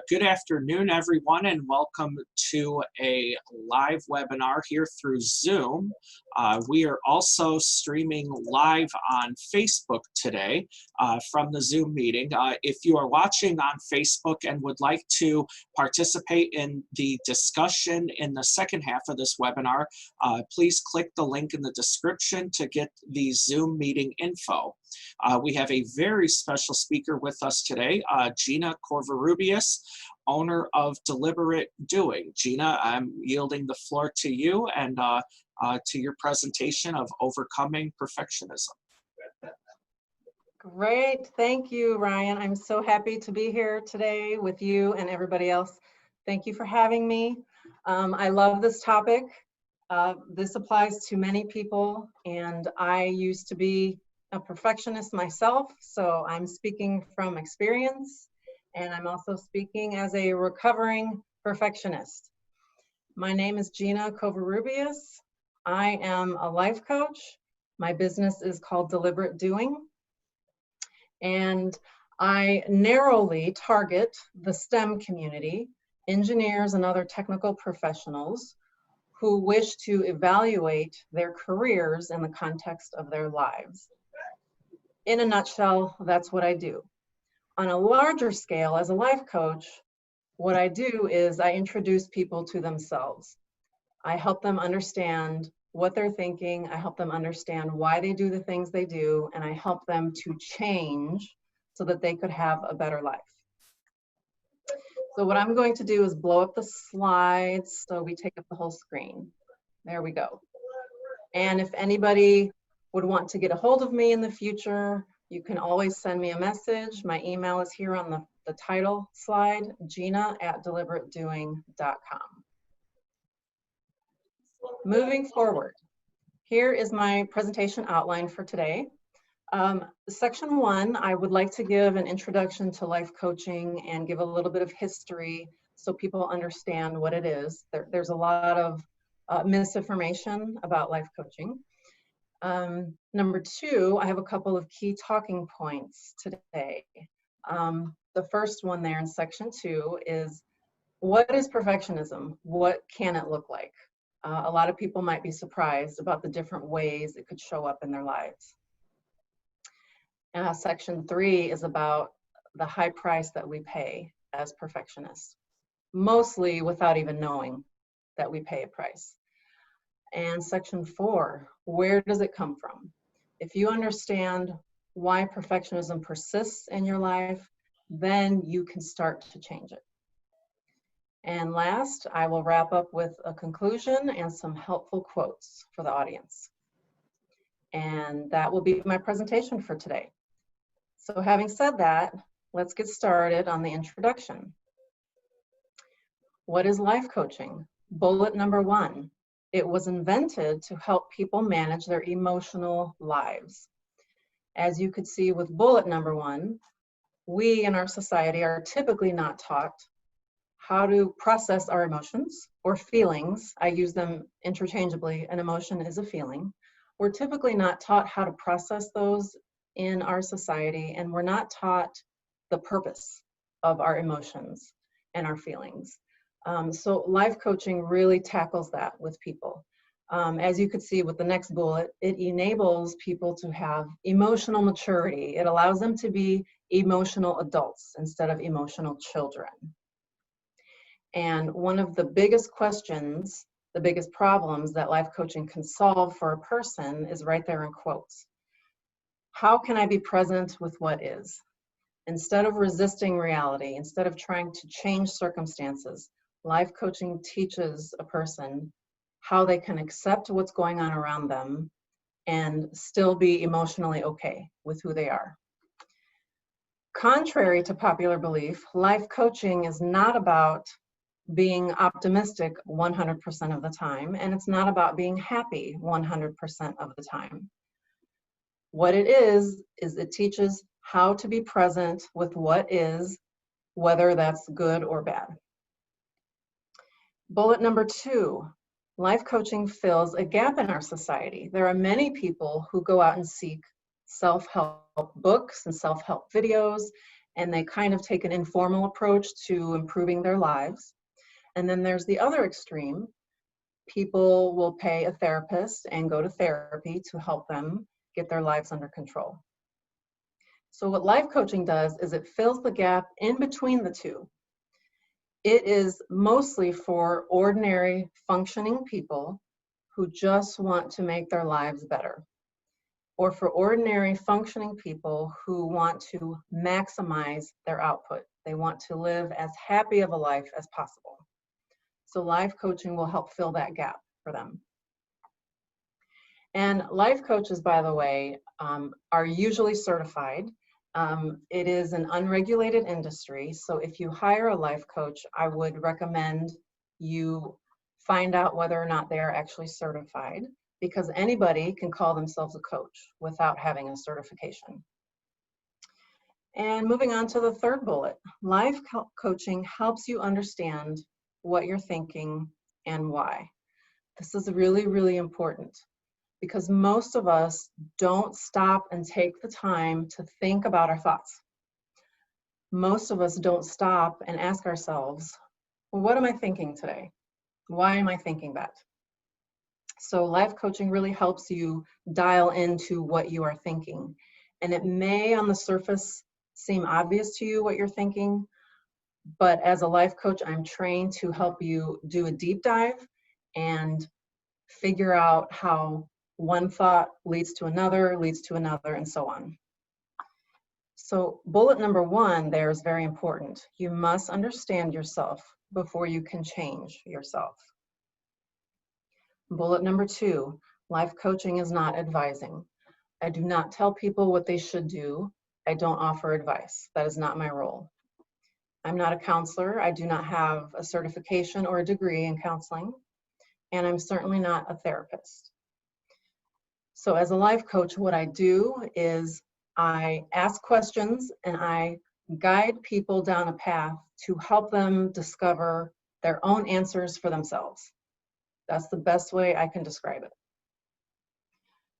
Good afternoon, everyone, and welcome to a live webinar here through Zoom. We are also streaming live on Facebook today from the Zoom meeting. If you are watching on Facebook and would like to participate in the discussion in the second half of this webinar, please click the link in the description to get the Zoom meeting info. We have a very special speaker with us today, Gina Covarubias, owner of Deliberate Doing. Gina, I'm yielding the floor to you and to your presentation of Overcoming Perfectionism. Great, thank you, Ryan. I'm so happy to be here today with you and everybody else. Thank you for having me. I love this topic. This applies to many people, and I used to be a perfectionist myself, so I'm speaking from experience, and I'm also speaking as a recovering perfectionist. My name is Gina Covarubias. I am a life coach. My business is called Deliberate Doing, and I narrowly target the STEM community, engineers and other technical professionals who wish to evaluate their careers in the context of their lives. In a nutshell, that's what I do. On a larger scale, as a life coach, what I do is I introduce people to themselves. I help them understand what they're thinking. I help them understand why they do the things they do, and I help them to change so that they could have a better life. So what I'm going to do is blow up the slides so we take up the whole screen. There we go. And if anybody would want to get a hold of me in the future, you can always send me a message. My email is here on the title slide, gina@deliberatedoing.com. Moving forward, here is my presentation outline for today. Section 1, I would like to give an introduction to life coaching and give a little bit of history so people understand what it is. There's a lot of misinformation about life coaching. Number 2, I have a couple of key talking points today. The first one there in section 2 is, what is perfectionism? What can it look like? A lot of people might be surprised about the different ways it could show up in their lives. Section 3 is about the high price that we pay as perfectionists, mostly without even knowing that we pay a price. And section 4, where does it come from? If you understand why perfectionism persists in your life, then you can start to change it. And last, I will wrap up with a conclusion and some helpful quotes for the audience. And that will be my presentation for today. So having said that, let's get started on the introduction. What is life coaching? Bullet number 1. It was invented to help people manage their emotional lives. As you could see with bullet number 1, we in our society are typically not taught how to process our emotions or feelings. I use them interchangeably. An emotion is a feeling. We're typically not taught how to process those in our society, and we're not taught the purpose of our emotions and our feelings. So life coaching really tackles that with people. As you could see with the next bullet, it enables people to have emotional maturity. It allows them to be emotional adults instead of emotional children. And one of the biggest questions, the biggest problems that life coaching can solve for a person is right there in quotes. How can I be present with what is? Instead of resisting reality, instead of trying to change circumstances, life coaching teaches a person how they can accept what's going on around them and still be emotionally okay with who they are. Contrary to popular belief, life coaching is not about being optimistic 100% of the time, and it's not about being happy 100% of the time. What it is it teaches how to be present with what is, whether that's good or bad. Bullet number 2, life coaching fills a gap in our society. There are many people who go out and seek self-help books and self-help videos and they kind of take an informal approach to improving their lives. And then there's the other extreme. People will pay a therapist and go to therapy to help them get their lives under control. So what life coaching does is it fills the gap in between the two. It is mostly for ordinary functioning people who just want to make their lives better, or for ordinary functioning people who want to maximize their output. They want to live as happy of a life as possible. So life coaching will help fill that gap for them. And life coaches, by the way, are usually certified. It is an unregulated industry, so if you hire a life coach, I would recommend you find out whether or not they are actually certified, because anybody can call themselves a coach without having a certification. And moving on to the third bullet, life coaching helps you understand what you're thinking and why. This is really, really important, because most of us don't stop and take the time to think about our thoughts. Most of us don't stop and ask ourselves, well, what am I thinking today? Why am I thinking that? So life coaching really helps you dial into what you are thinking. And it may on the surface seem obvious to you what you're thinking, but as a life coach, I'm trained to help you do a deep dive and figure out how one thought leads to another, and so on. So bullet number one there is very important. You must understand yourself before you can change yourself. Bullet number two, life coaching is not advising. I do not tell people what they should do. I don't offer advice. That is not my role. I'm not a counselor. I do not have a certification or a degree in counseling, and I'm certainly not a therapist. So as a life coach, what I do is I ask questions and I guide people down a path to help them discover their own answers for themselves. That's the best way I can describe it.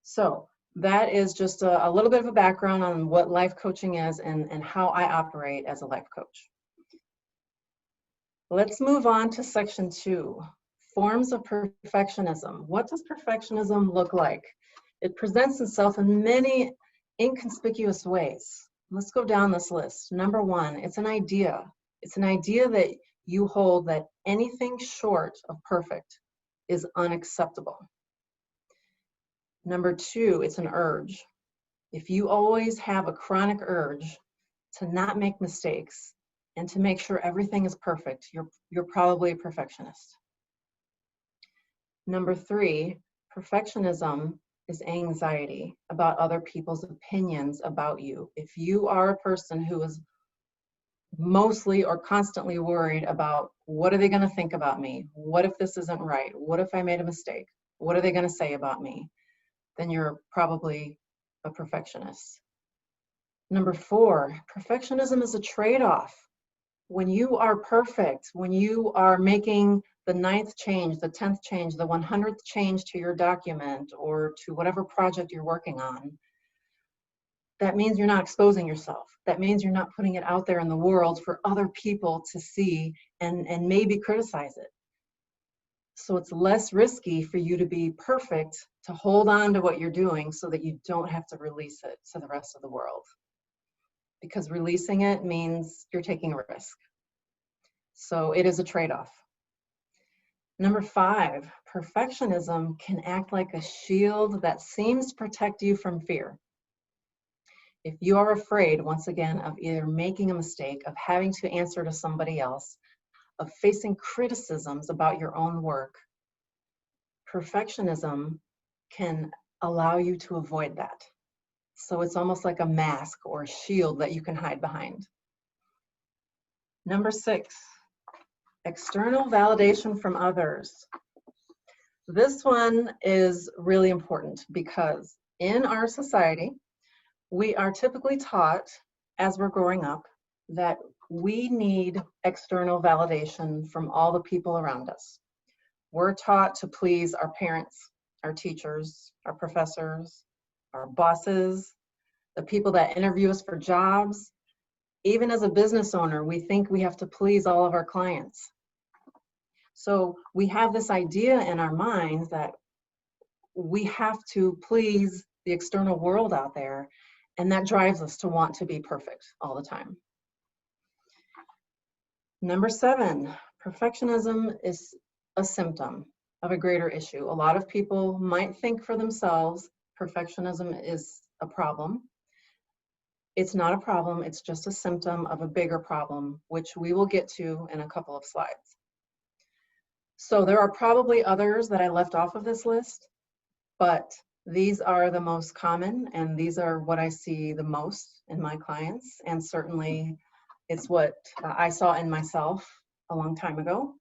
So that is just a little bit of a background on what life coaching is and how I operate as a life coach. Let's move on to section 2, forms of perfectionism. What does perfectionism look like? It presents itself in many inconspicuous ways. Let's go down this list. Number one, it's an idea. It's an idea that you hold that anything short of perfect is unacceptable. Number two, it's an urge. If you always have a chronic urge to not make mistakes and to make sure everything is perfect, you're probably a perfectionist. Number three, perfectionism is anxiety about other people's opinions about you. If you are a person who is mostly or constantly worried about what are they going to think about me? What if this isn't right? What if I made a mistake? What are they going to say about me? Then you're probably a perfectionist. Number four, perfectionism is a trade-off. When you are perfect, when you are making the 9th change, the 10th change, the 100th change to your document or to whatever project you're working on, that means you're not exposing yourself. That means you're not putting it out there in the world for other people to see and maybe criticize it. So it's less risky for you to be perfect, to hold on to what you're doing so that you don't have to release it to the rest of the world. Because releasing it means you're taking a risk. So it is a trade-off. Number five, perfectionism can act like a shield that seems to protect you from fear. If you are afraid, once again, of either making a mistake, of having to answer to somebody else, of facing criticisms about your own work, perfectionism can allow you to avoid that. So it's almost like a mask or a shield that you can hide behind. Number six, external validation from others. This one is really important because in our society, we are typically taught as we're growing up that we need external validation from all the people around us. We're taught to please our parents, our teachers, our professors, our bosses, the people that interview us for jobs. Even as a business owner, we think we have to please all of our clients. So we have this idea in our minds that we have to please the external world out there, and that drives us to want to be perfect all the time. Number 7, perfectionism is a symptom of a greater issue. A lot of people might think for themselves perfectionism is a problem. It's not a problem, it's just a symptom of a bigger problem, which we will get to in a couple of slides. So there are probably others that I left off of this list, but these are the most common, and these are what I see the most in my clients, and certainly it's what I saw in myself a long time ago.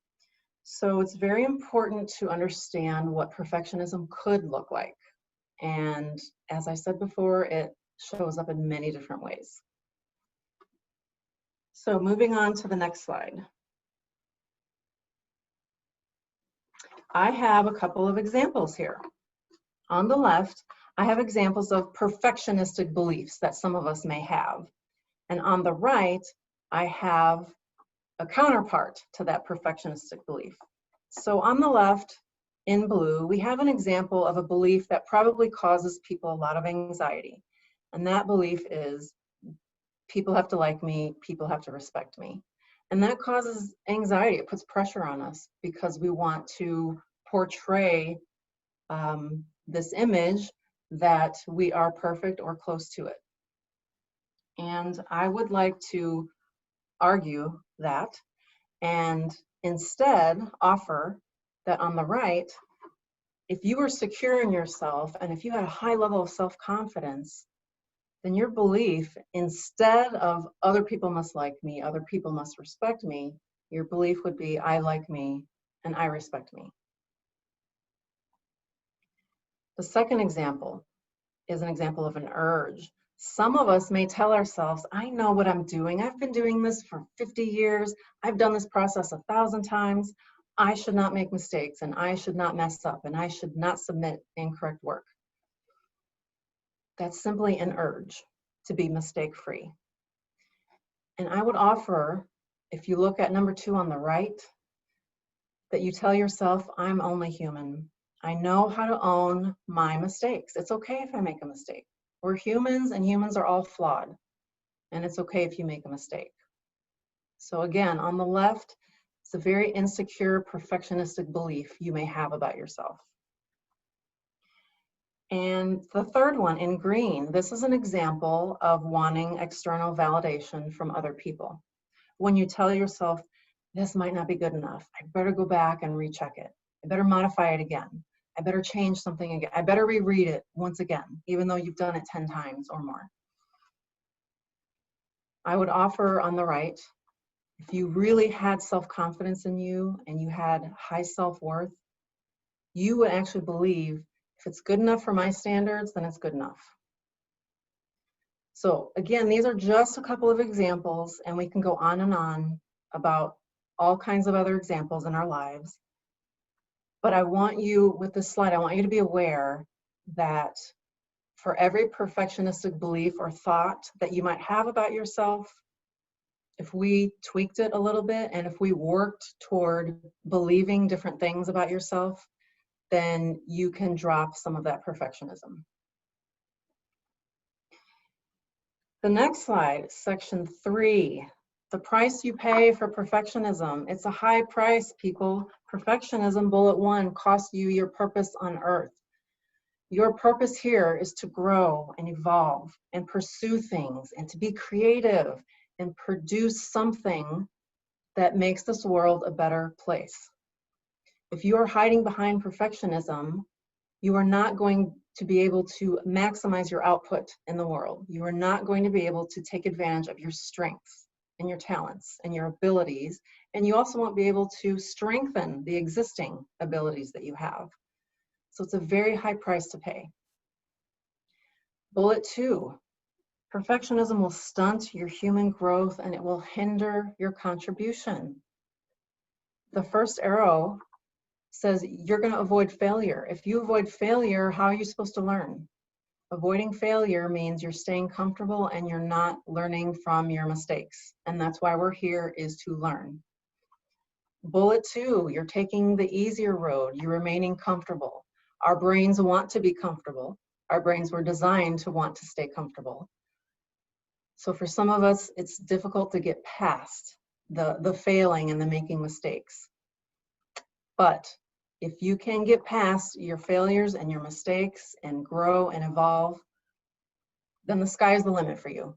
So it's very important to understand what perfectionism could look like. And as I said before, it shows up in many different ways. So moving on to the next slide. I have a couple of examples here. On the left, I have examples of perfectionistic beliefs that some of us may have. And on the right, I have a counterpart to that perfectionistic belief. So on the left, in blue, we have an example of a belief that probably causes people a lot of anxiety. And that belief is, people have to like me, people have to respect me. And that causes anxiety. It puts pressure on us because we want to portray this image that we are perfect or close to it. And I would like to argue that and instead offer that on the right, if you were secure in yourself and if you had a high level of self-confidence, then your belief, instead of other people must like me, other people must respect me, your belief would be I like me and I respect me. The second example is an example of an urge. Some of us may tell ourselves, I know what I'm doing. I've been doing this for 50 years. I've done this process 1,000 times. I should not make mistakes, and I should not mess up, and I should not submit incorrect work. That's simply an urge to be mistake-free. And I would offer, if you look at number 2 on the right, that you tell yourself, I'm only human. I know how to own my mistakes. It's okay if I make a mistake. We're humans, and humans are all flawed. And it's okay if you make a mistake. So again, on the left, it's a very insecure, perfectionistic belief you may have about yourself. And the third one in green, this is an example of wanting external validation from other people. When you tell yourself, this might not be good enough, I better go back and recheck it. I better modify it again. I better change something again. I better reread it once again, even though you've done it 10 times or more. I would offer on the right, if you really had self-confidence in you and you had high self-worth, you would actually believe if it's good enough for my standards, then it's good enough. So again, these are just a couple of examples, and we can go on about all kinds of other examples in our lives. But I want you, with this slide, I want you to be aware that for every perfectionistic belief or thought that you might have about yourself, if we tweaked it a little bit and if we worked toward believing different things about yourself, then you can drop some of that perfectionism. The next slide, section 3, the price you pay for perfectionism. It's a high price, people. Perfectionism, bullet 1, costs you your purpose on earth. Your purpose here is to grow and evolve and pursue things and to be creative and produce something that makes this world a better place. If you are hiding behind perfectionism, you are not going to be able to maximize your output in the world. You are not going to be able to take advantage of your strengths and your talents and your abilities. And you also won't be able to strengthen the existing abilities that you have. So it's a very high price to pay. Bullet 2, perfectionism will stunt your human growth and it will hinder your contribution. The first arrow says you're going to avoid failure. If you avoid failure, how are you supposed to learn? Avoiding failure means you're staying comfortable and you're not learning from your mistakes. And that's why we're here, is to learn. Bullet 2, you're taking the easier road. You're remaining comfortable. Our brains want to be comfortable. Our brains were designed to want to stay comfortable. So for some of us, it's difficult to get past the failing and the making mistakes. But if you can get past your failures and your mistakes and grow and evolve, then the sky's the limit for you.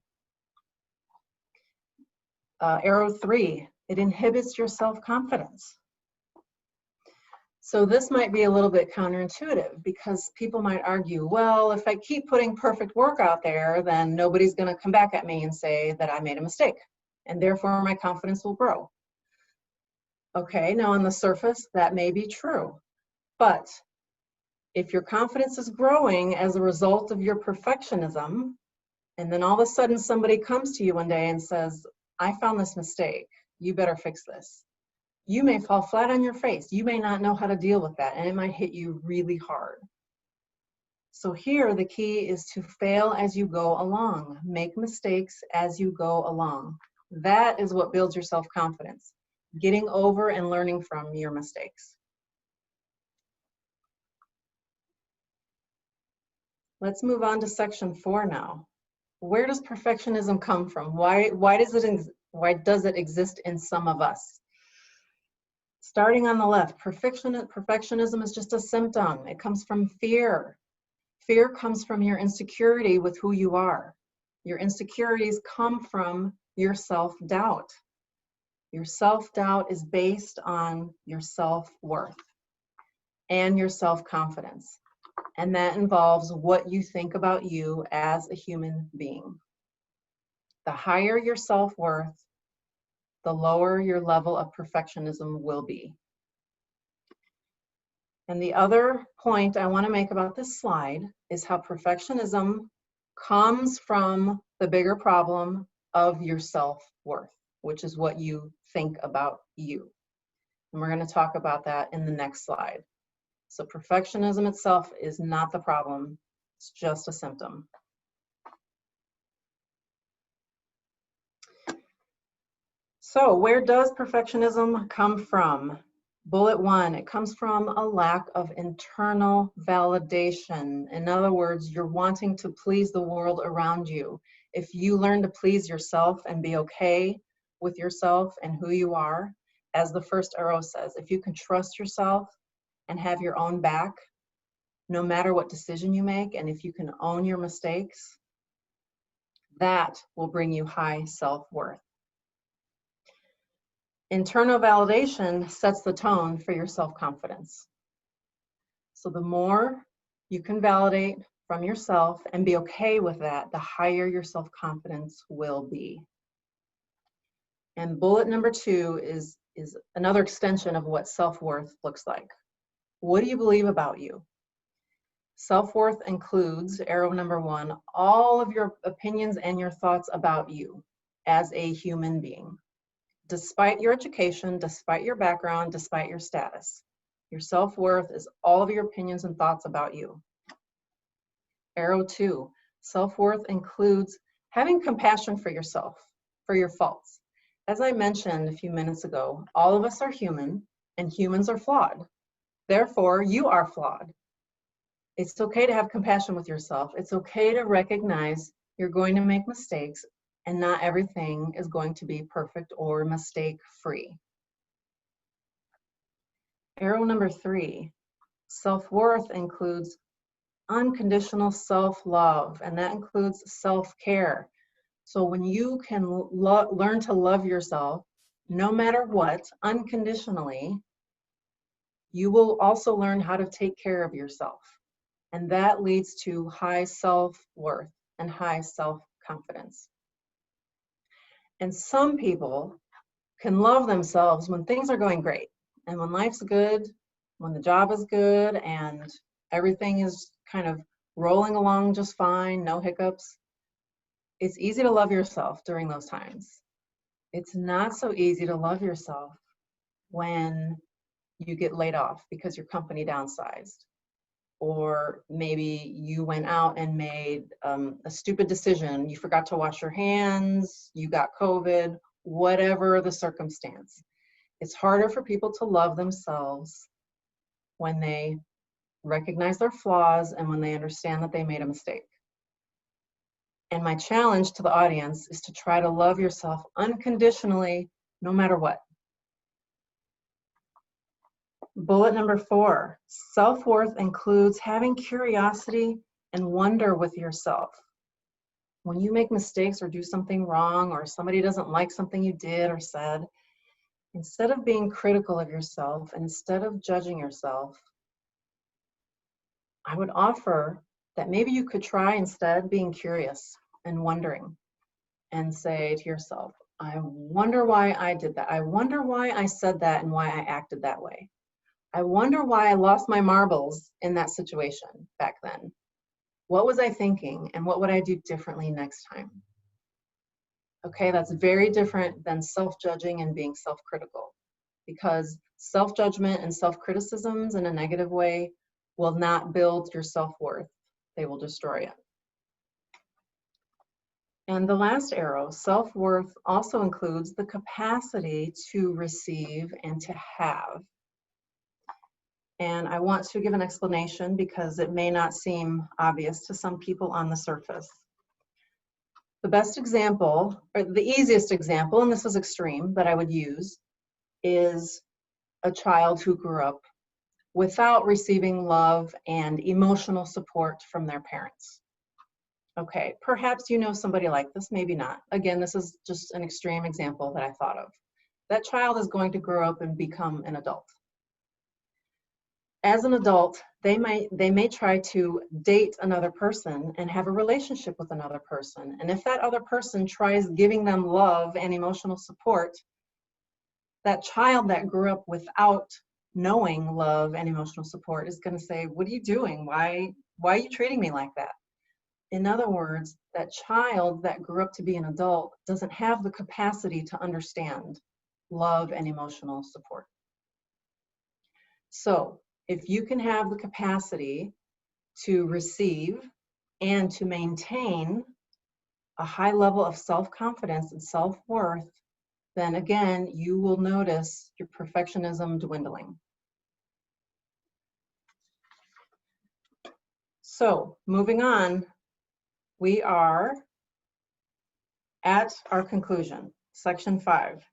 Arrow 3, it inhibits your self-confidence. So this might be a little bit counterintuitive, because people might argue, well, if I keep putting perfect work out there, then nobody's going to come back at me and say that I made a mistake, and therefore my confidence will grow. Okay, now on the surface, that may be true. But if your confidence is growing as a result of your perfectionism, and then all of a sudden somebody comes to you one day and says, I found this mistake, you better fix this, you may fall flat on your face. You may not know how to deal with that, and it might hit you really hard. So here, the key is to fail as you go along. Make mistakes as you go along. That is what builds your self-confidence, getting over and learning from your mistakes. Let's move on to section 4 now. Where does perfectionism come from? Why does it exist in some of us? Starting on the left, perfectionism is just a symptom. It comes from fear. Fear comes from your insecurity with who you are. Your insecurities come from your self-doubt. Your self-doubt is based on your self-worth and your self-confidence. And that involves what you think about you as a human being. The higher your self-worth, the lower your level of perfectionism will be. And the other point I want to make about this slide is how perfectionism comes from the bigger problem of your self-worth, which is what you think about you. And we're going to talk about that in the next slide. So perfectionism itself is not the problem, it's just a symptom. So where does perfectionism come from? Bullet 1, it comes from a lack of internal validation. In other words, you're wanting to please the world around you. If you learn to please yourself and be okay with yourself and who you are, as the first arrow says, if you can trust yourself and have your own back, no matter what decision you make, and if you can own your mistakes, that will bring you high self-worth. Internal validation sets the tone for your self-confidence. So the more you can validate from yourself and be okay with that, the higher your self-confidence will be. And bullet number 2 is another extension of what self-worth looks like. What do you believe about you? Self-worth includes, arrow number 1, all of your opinions and your thoughts about you as a human being. Despite your education, despite your background, despite your status. Your self-worth is all of your opinions and thoughts about you. Arrow 2, self-worth includes having compassion for yourself, for your faults. As I mentioned a few minutes ago, all of us are human and humans are flawed. Therefore, you are flawed. It's okay to have compassion with yourself. It's okay to recognize you're going to make mistakes, and not everything is going to be perfect or mistake-free. Arrow number 3, self-worth includes unconditional self-love, and that includes self-care. So when you can learn to love yourself, no matter what, unconditionally, you will also learn how to take care of yourself. And that leads to high self-worth and high self-confidence. And some people can love themselves when things are going great, and when life's good, when the job is good, and everything is kind of rolling along just fine, no hiccups. It's easy to love yourself during those times. It's not so easy to love yourself when you get laid off because your company downsized, or maybe you went out and made a stupid decision. You forgot to wash your hands, you got COVID, whatever the circumstance. It's harder for people to love themselves when they recognize their flaws and when they understand that they made a mistake. And my challenge to the audience is to try to love yourself unconditionally, no matter what. Bullet number 4, self-worth includes having curiosity and wonder with yourself. When you make mistakes or do something wrong, or somebody doesn't like something you did or said, instead of being critical of yourself and instead of judging yourself, I would offer that maybe you could try instead being curious and wondering, and say to yourself, I wonder why I did that. I wonder why I said that and why I acted that way. I wonder why I lost my marbles in that situation back then. What was I thinking, and what would I do differently next time? Okay, that's very different than self-judging and being self-critical, because self-judgment and self-criticisms in a negative way will not build your self-worth. They will destroy it. And the last arrow, self-worth, also includes the capacity to receive and to have. And I want to give an explanation because it may not seem obvious to some people on the surface. The best example, or the easiest example, and this is extreme, but I would use, is a child who grew up without receiving love and emotional support from their parents. Okay, perhaps you know somebody like this, maybe not. Again, this is just an extreme example that I thought of. That child is going to grow up and become an adult. As an adult, they may try to date another person and have a relationship with another person. And if that other person tries giving them love and emotional support, that child that grew up without knowing love and emotional support is going to say, what are you doing? Why are you treating me like that? In other words, that child that grew up to be an adult doesn't have the capacity to understand love and emotional support. So if you can have the capacity to receive and to maintain a high level of self-confidence and self-worth, then again, you will notice your perfectionism dwindling. So moving on, we are at our conclusion, section 5.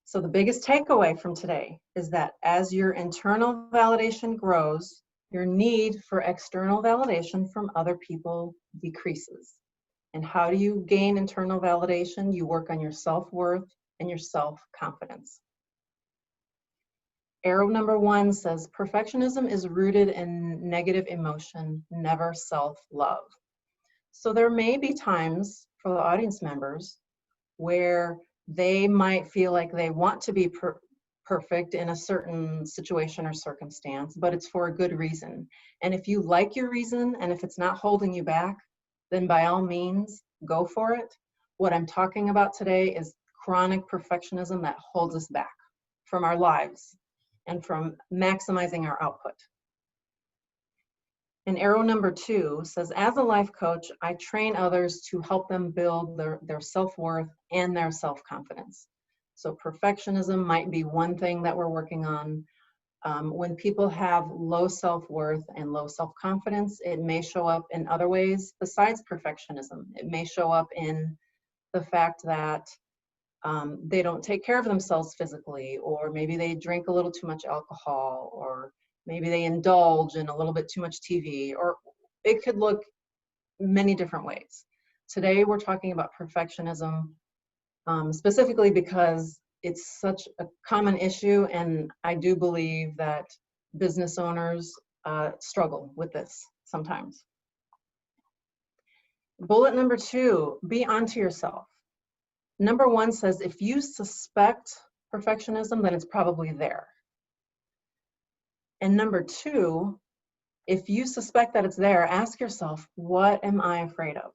So the biggest takeaway from today is that as your internal validation grows, your need for external validation from other people decreases. And how do you gain internal validation? You work on your self-worth and your self-confidence. Arrow number 1 says, perfectionism is rooted in negative emotion, never self-love. So there may be times for the audience members where they might feel like they want to be perfect in a certain situation or circumstance, but it's for a good reason. And if you like your reason, and if it's not holding you back, then by all means, go for it. What I'm talking about today is chronic perfectionism that holds us back from our lives and from maximizing our output. And arrow number 2 says, as a life coach, I train others to help them build their self-worth and their self-confidence. So perfectionism might be one thing that we're working on. When people have low self-worth and low self-confidence, it may show up in other ways besides perfectionism. It may show up in the fact that they don't take care of themselves physically, or maybe they drink a little too much alcohol, or maybe they indulge in a little bit too much TV, or it could look many different ways. Today, we're talking about perfectionism specifically because it's such a common issue, and I do believe that business owners struggle with this sometimes. Bullet number 2, be onto yourself. Number 1 says, if you suspect perfectionism, then it's probably there. And number 2, if you suspect that it's there, ask yourself, what am I afraid of?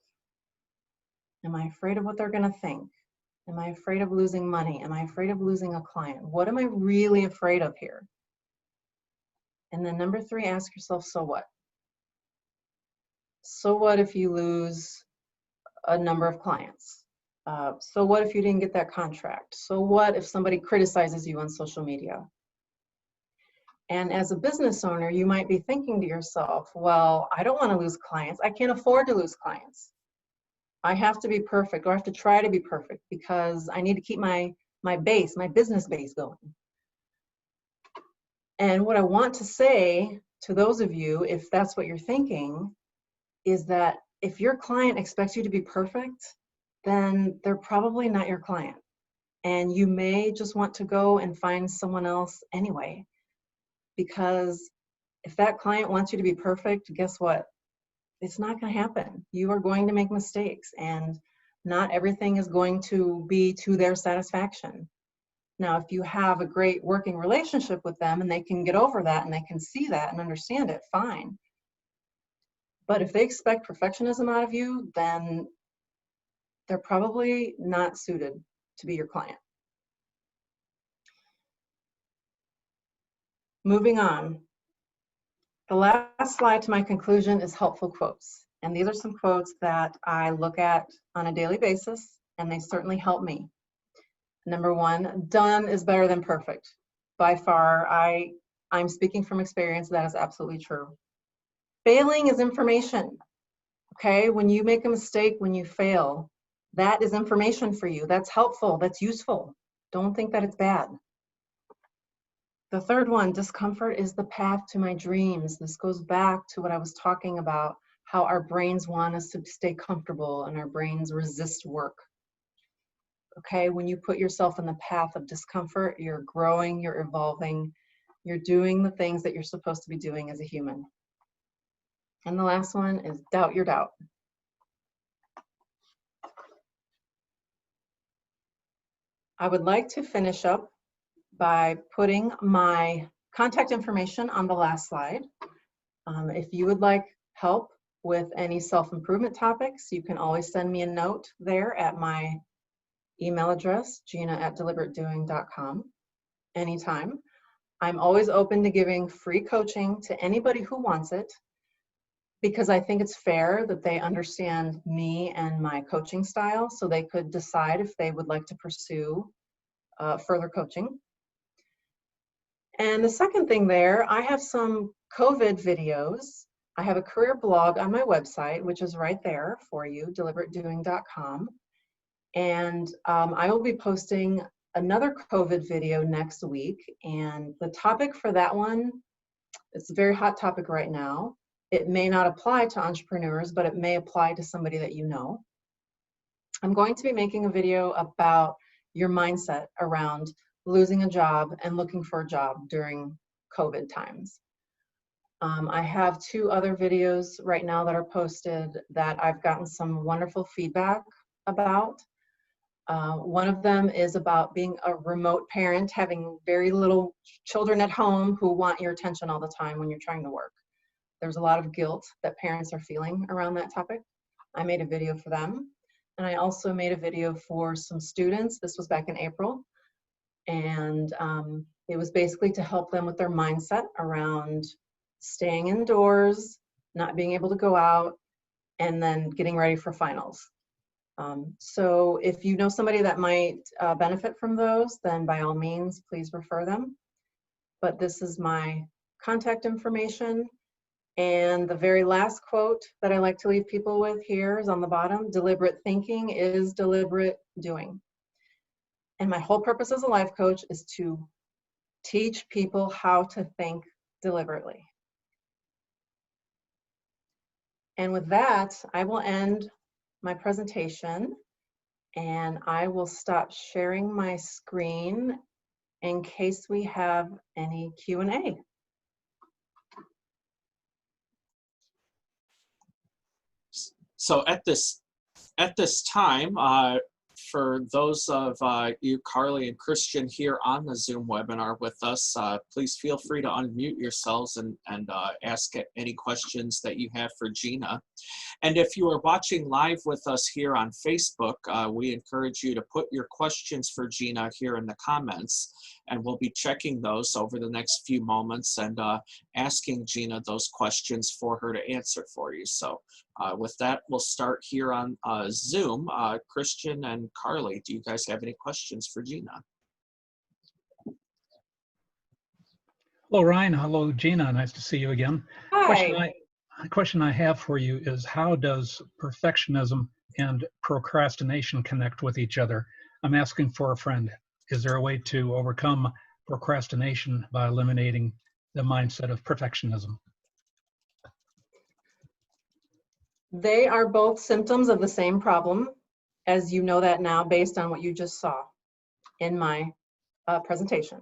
Am I afraid of what they're going to think? Am I afraid of losing money? Am I afraid of losing a client? What am I really afraid of here? And then number 3, ask yourself, so what? So what if you lose a number of clients? So what if you didn't get that contract? So what if somebody criticizes you on social media? And as a business owner, you might be thinking to yourself, well, I don't want to lose clients. I can't afford to lose clients. I have to be perfect, or I have to try to be perfect because I need to keep my base, my business base going. And what I want to say to those of you, if that's what you're thinking, is that if your client expects you to be perfect, then they're probably not your client. And you may just want to go and find someone else anyway. Because if that client wants you to be perfect, guess what? It's not going to happen. You are going to make mistakes, and not everything is going to be to their satisfaction. Now, if you have a great working relationship with them and they can get over that and they can see that and understand it, fine. But if they expect perfectionism out of you, then they're probably not suited to be your client. Moving on. The last slide to my conclusion is helpful quotes. And these are some quotes that I look at on a daily basis, and they certainly help me. Number one, done is better than perfect. By far, I'm speaking from experience, that is absolutely true. Failing is information, okay? When you make a mistake, when you fail, that is information for you. That's helpful, that's useful. Don't think that it's bad. The third one, discomfort is the path to my dreams. This goes back to what I was talking about, how our brains want us to stay comfortable and our brains resist work. Okay, when you put yourself in the path of discomfort, you're growing, you're evolving, you're doing the things that you're supposed to be doing as a human. And the last one is doubt your doubt. I would like to finish up by putting my contact information on the last slide. If you would like help with any self-improvement topics, you can always send me a note there at my email address, gina@deliberatedoing.com, anytime. I'm always open to giving free coaching to anybody who wants it, because I think it's fair that they understand me and my coaching style so they could decide if they would like to pursue further coaching. And the second thing there, I have some COVID videos. I have a career blog on my website, which is right there for you, deliberatedoing.com. And I will be posting another COVID video next week. And the topic for that one, it's a very hot topic right now. It may not apply to entrepreneurs, but it may apply to somebody that you know. I'm going to be making a video about your mindset around losing a job and looking for a job during COVID times. I have 2 other videos right now that are posted that I've gotten some wonderful feedback about. One of them is about being a remote parent, having very little children at home who want your attention all the time when you're trying to work. There's a lot of guilt that parents are feeling around that topic. I made a video for them. And I also made a video for some students. This was back in April. And it was basically to help them with their mindset around staying indoors, not being able to go out, and then getting ready for finals. So if you know somebody that might benefit from those, then by all means, please refer them. But this is my contact information. And the very last quote that I like to leave people with here is on the bottom: deliberate thinking is deliberate doing. And my whole purpose as a life coach is to teach people how to think deliberately. And with that, I will end my presentation, and I will stop sharing my screen in case we have any Q&A. So at this time, for those of you, Carly and Christian, here on the Zoom webinar with us, please feel free to unmute yourselves and ask any questions that you have for Gina. And if you are watching live with us here on Facebook, we encourage you to put your questions for Gina here in the comments, and we'll be checking those over the next few moments and asking Gina those questions for her to answer for you. So with that, we'll start here on Zoom. Christian and Carly, do you guys have any questions for Gina? Hello, Ryan. Hello, Gina. Nice to see you again. Hi. Question I have for you is, how does perfectionism and procrastination connect with each other? I'm asking for a friend. Is there a way to overcome procrastination by eliminating the mindset of perfectionism? They are both symptoms of the same problem, as you know that now based on what you just saw in my presentation.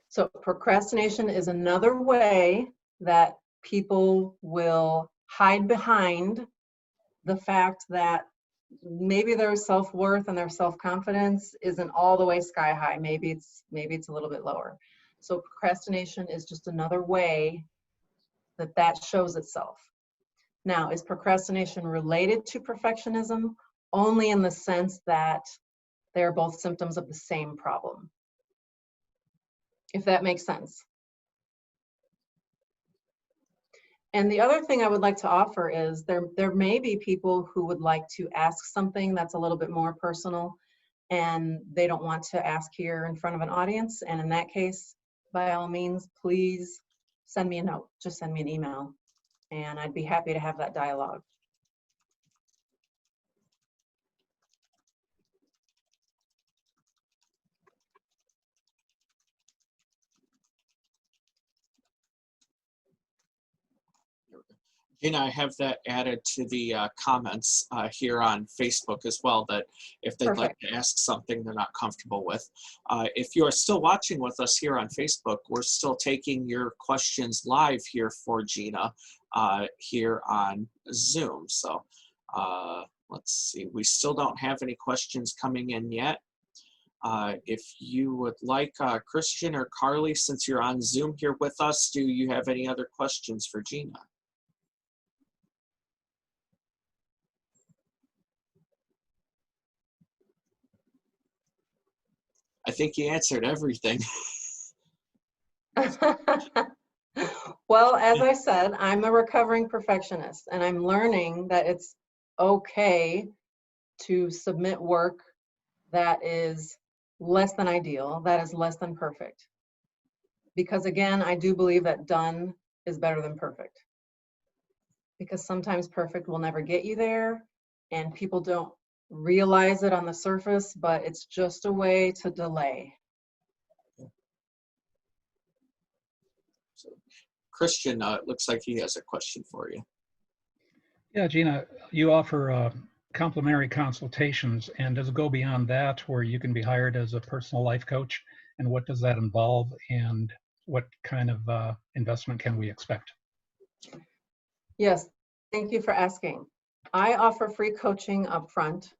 So procrastination is another way that people will hide behind the fact that maybe their self-worth and their self-confidence isn't all the way sky high. Maybe it's a little bit lower. So procrastination is just another way that shows itself. Now, is procrastination related to perfectionism? Only in the sense that they're both symptoms of the same problem, if that makes sense. And the other thing I would like to offer is there may be people who would like to ask something that's a little bit more personal, and they don't want to ask here in front of an audience. And in that case, by all means, please send me a note. Just send me an email, and I'd be happy to have that dialogue. Gina, I have that added to the comments here on Facebook as well, that if they'd like to ask something they're not comfortable with. If you are still watching with us here on Facebook, we're still taking your questions live here for Gina here on Zoom. So let's see, we still don't have any questions coming in yet. If you would like, Christian or Carly, since you're on Zoom here with us, do you have any other questions for Gina? I think you answered everything. Well, as I said, I'm a recovering perfectionist, and I'm learning that it's okay to submit work that is less than ideal, that is less than perfect. Because again, I do believe that done is better than perfect. Because sometimes perfect will never get you there, and people don't realize it on the surface, but it's just a way to delay. So, Christian, it looks like he has a question for you. Yeah, Gina, you offer complimentary consultations, and does it go beyond that, where you can be hired as a personal life coach? And what does that involve, and what kind of investment can we expect? Yes, thank you for asking. I offer free coaching up front.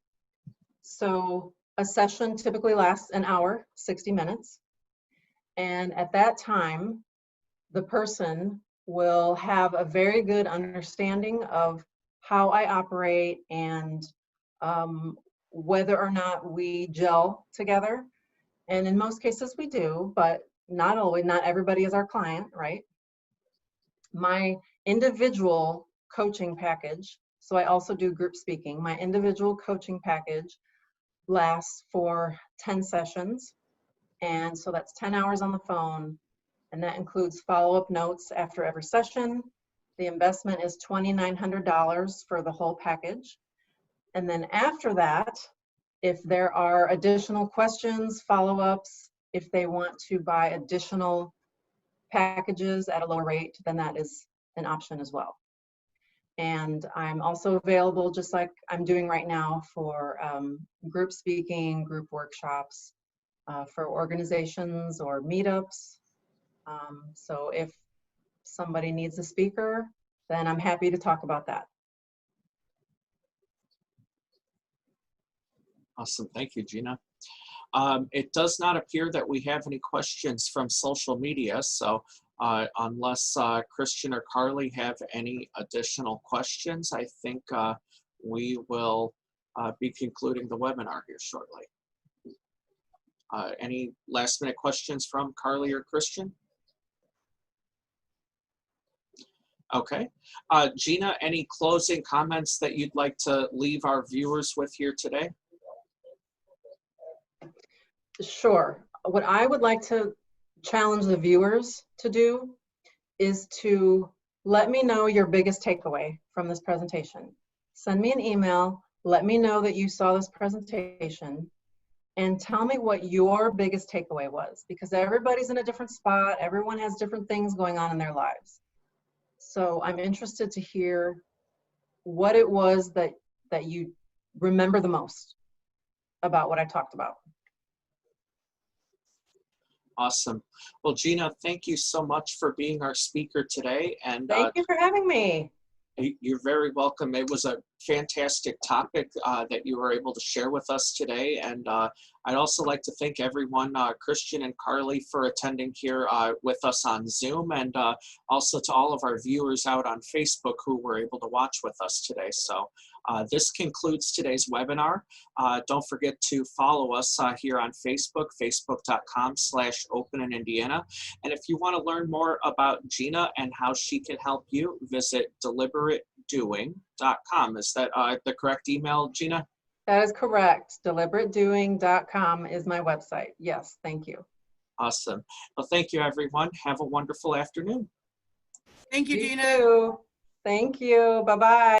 So a session typically lasts an hour, 60 minutes. And at that time, the person will have a very good understanding of how I operate and whether or not we gel together. And in most cases we do, but not always, not everybody is our client, right? My individual coaching package, so I also do group speaking, my individual coaching package lasts for 10 sessions. And so that's 10 hours on the phone. And that includes follow-up notes after every session. The investment is $2,900 for the whole package. And then after that, if there are additional questions, follow-ups, if they want to buy additional packages at a lower rate, then that is an option as well. And I'm also available, just like I'm doing right now, for group speaking, group workshops, for organizations or meetups. So if somebody needs a speaker, then I'm happy to talk about that. Awesome, thank you, Gina. It does not appear that we have any questions from social media, so Unless Christian or Carly have any additional questions, I think we will be concluding the webinar here shortly. Any last minute questions from Carly or Christian? Okay. Gina, any closing comments that you'd like to leave our viewers with here today? Sure. What I would like to challenge the viewers to do is to let me know your biggest takeaway from this presentation. Send me an email, let me know that you saw this presentation, and tell me what your biggest takeaway was, because everybody's in a different spot, everyone has different things going on in their lives. So I'm interested to hear what it was that you remember the most about what I talked about. Awesome. Well, Gina, thank you so much for being our speaker today. And Thank you for having me. you're very welcome. It was a fantastic topic that you were able to share with us today. And I'd also like to thank everyone, Christian and Carly, for attending here with us on Zoom, and also to all of our viewers out on Facebook who were able to watch with us today. So this concludes today's webinar. Don't forget to follow us here on Facebook, facebook.com/openindiana. And if you want to learn more about Gina and how she can help you, visit deliberatedoing.com. Is that the correct email, Gina? That is correct. Deliberatedoing.com is my website. Yes, thank you. Awesome. Well, thank you, everyone. Have a wonderful afternoon. Thank you, You Gina. too. Thank you. Bye-bye.